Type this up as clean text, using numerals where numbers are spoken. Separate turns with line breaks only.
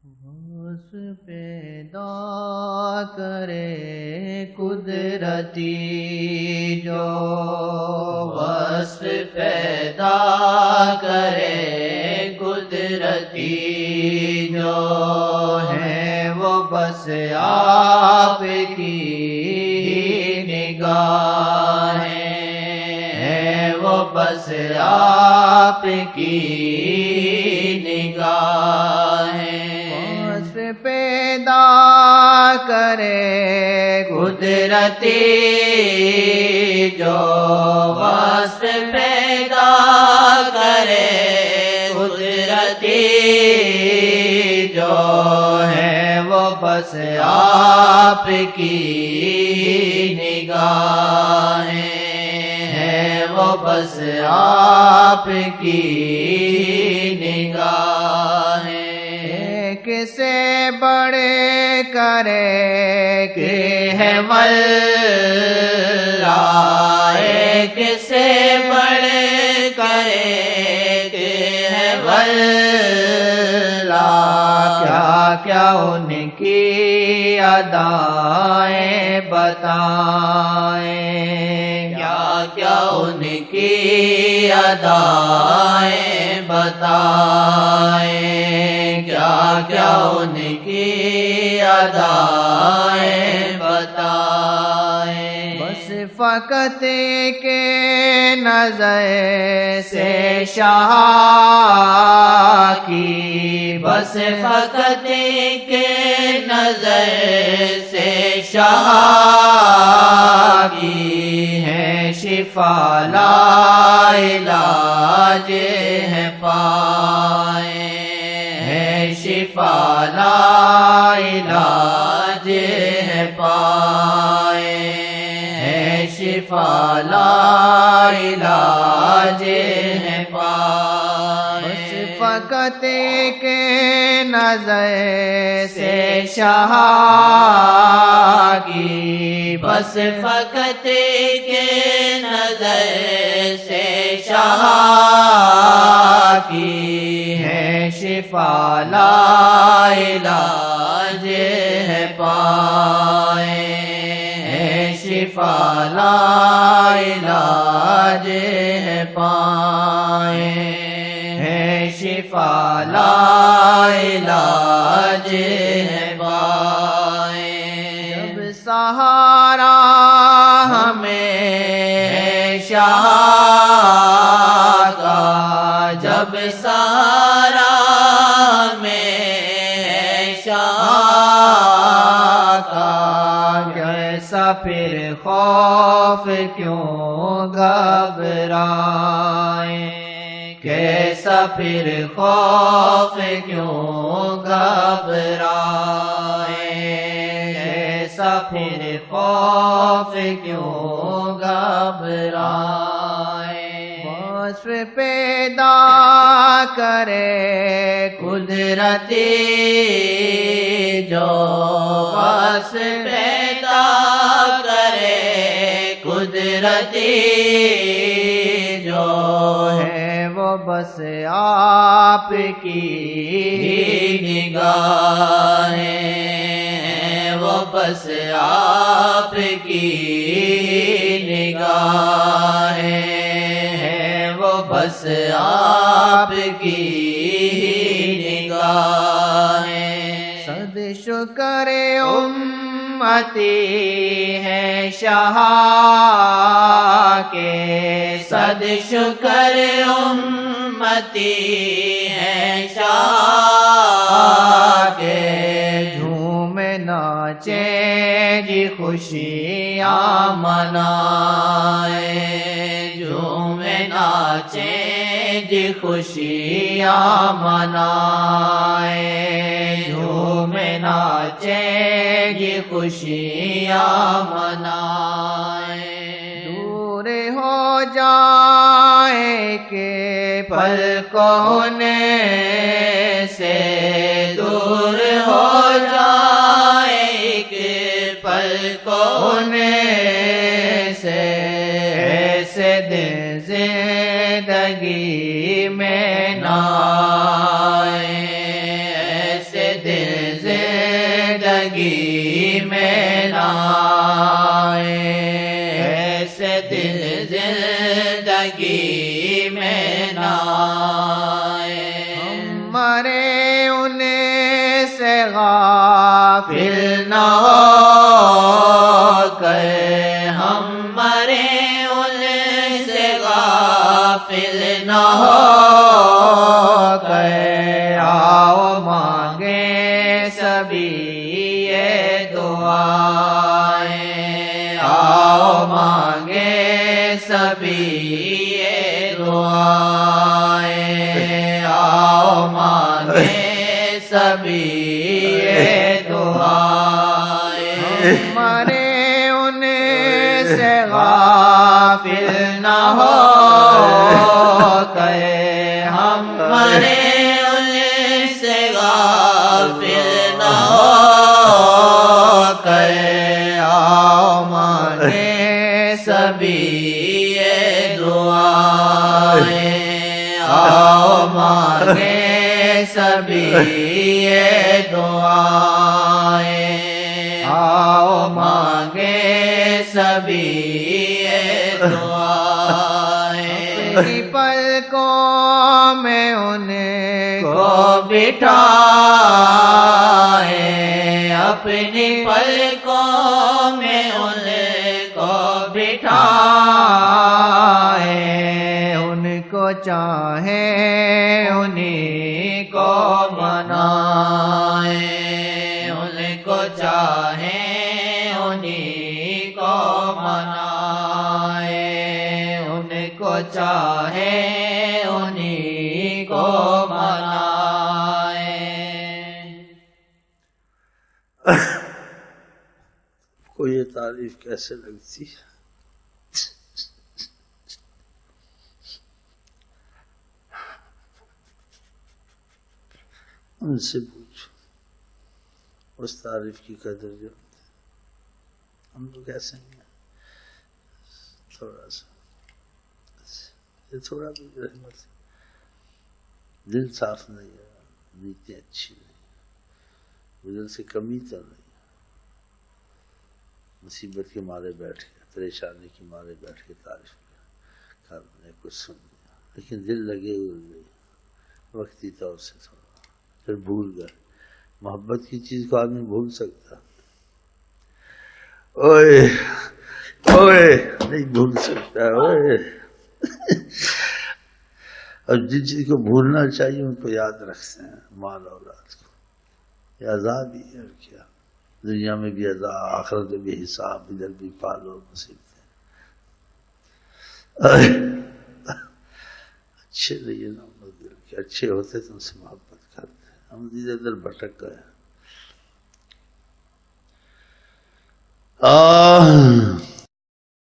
وصف پیدا کرے قدرتی جو وصف پیدا کرے قدرتی جو ہے وہ بس آپ کی نگاہ ہے وہ بس آپ کی نگاہ ہے پیدا کرے قدرتی جو وصف پیدا کرے قدرتی جو ہے وہ بس آپ کی نگاہ ہے وہ بس آپ کی نگاہ ہے کسے بڑے کرے کہ ہے واللہ کسے بڑے کرے کہ ہے واللہ کیا کیا ان کی ادائیں بتائیں کیا کیا ان کی ادائیں بتائیں کیا کیا ان کی ادائیں بتائیں بس فقط کے نظر سے شاہ کی بس فقط کے نظر سے شاہ کی ہے شفا لا علاج ہے پائے ہے شفا لا علاج ہے پائے ہے شفا لا علاج ہے پائے بس فقط کے نظر سے شاہ کی بس فقط کے نظر سے شاہ کی ہے شفا لا علاج ہے پائے ہے شفا لا علاج ہے پائے ہے شفا لا علاج ہے پائے جب سہارا ہمیں شاہ کا جب سہارا ہمیں شاہ کا کیسا پھر خوف کیوں گھبرائیں کیسا پھر خوف کیوں گھبرائیں کیسا پھر خوف کیوں گھبرائیں وصف پیدا کرے قدرتی جو وصف پیدا کرے قدرتی جو ہے وہ بس آپ کی نگاہ ہے وہ بس آپ کی نگاہ ہے وہ بس آپ کی نگاہ ہے صد شکر امتی ہے شاہ کے صد شکر امتی ہے شاہ کے جھوم ناچے جی خوشیاں منائے جھوم ناچے جی خوشیاں منائے جھوم ناچے جی خوشیاں منائے دور ہو جائے کہ پل کونے سے دور ہو جائے کہ پل کونے سے ایسے دن زندگی میں نہ آئے ایسے دن زندگی میں نہ آئے، ایسے دن زندگی میں نہ آئے۔ ہم مرے ان سے غافل نہ ہو کر، ہم مرے ان سے غافل نہ ہو کر، آؤ مانگے سبھی یہ دعائیں، آؤ مانگے سبھی یہ دعائیں، آؤ مانگے سبھی یہ دعائیں۔ ہمارے ان سے غافل نہ ہو کر، ہمارے ان سے غافل نہ ہو کر، آؤ مانگے سبھی یہ دعائیں، آؤ مانگے سبھی یہ دعائیں، آؤ مانگے سبھی یہ دعائیں۔ اپنی پلکوں میں ان کو بٹھائے، اپنی پلکوں میں ان کو بٹھائے، ان کو چاہے انہیں کو منائے، ان کو چاہے انہیں کو منائے، ان کو چاہے انہیں کو منائے۔
کو یہ تعریف کیسے لگتی ہے؟ ان سے پوچھو اس تعریف کی قدر جو ہم لوگ ایسے ہیں، تھوڑا سا یہ تھوڑا بھی رحمت ہے، دل صاف نہیں ہے، نیتیں اچھی نہیں، دل سے کمی تو نہیں، مصیبت کے مارے بیٹھ کے، پریشانی کے مارے بیٹھ کے تعریف کرنے کچھ سن لیا، لیکن دل لگے ہوئے وقتی طور سے تھوڑا پھر بھول گئے۔ محبت کی چیز کو آدمی بھول سکتا، اوئے اوئے نہیں بھول سکتا، اوئے اور جن چیز کو بھولنا چاہیے ان کو یاد رکھتے ہیں، مال اولاد کو، یہ عذاب ہی ہے اور کیا، دنیا میں بھی عذاب، آخرت میں بھی حساب، ادھر بھی پالو مصیبتیں۔ اچھے رہیے نا دل کے، اچھے ہوتے تو ان سے محبت کرتے، ہم ادھر ادھر بھٹک گئے۔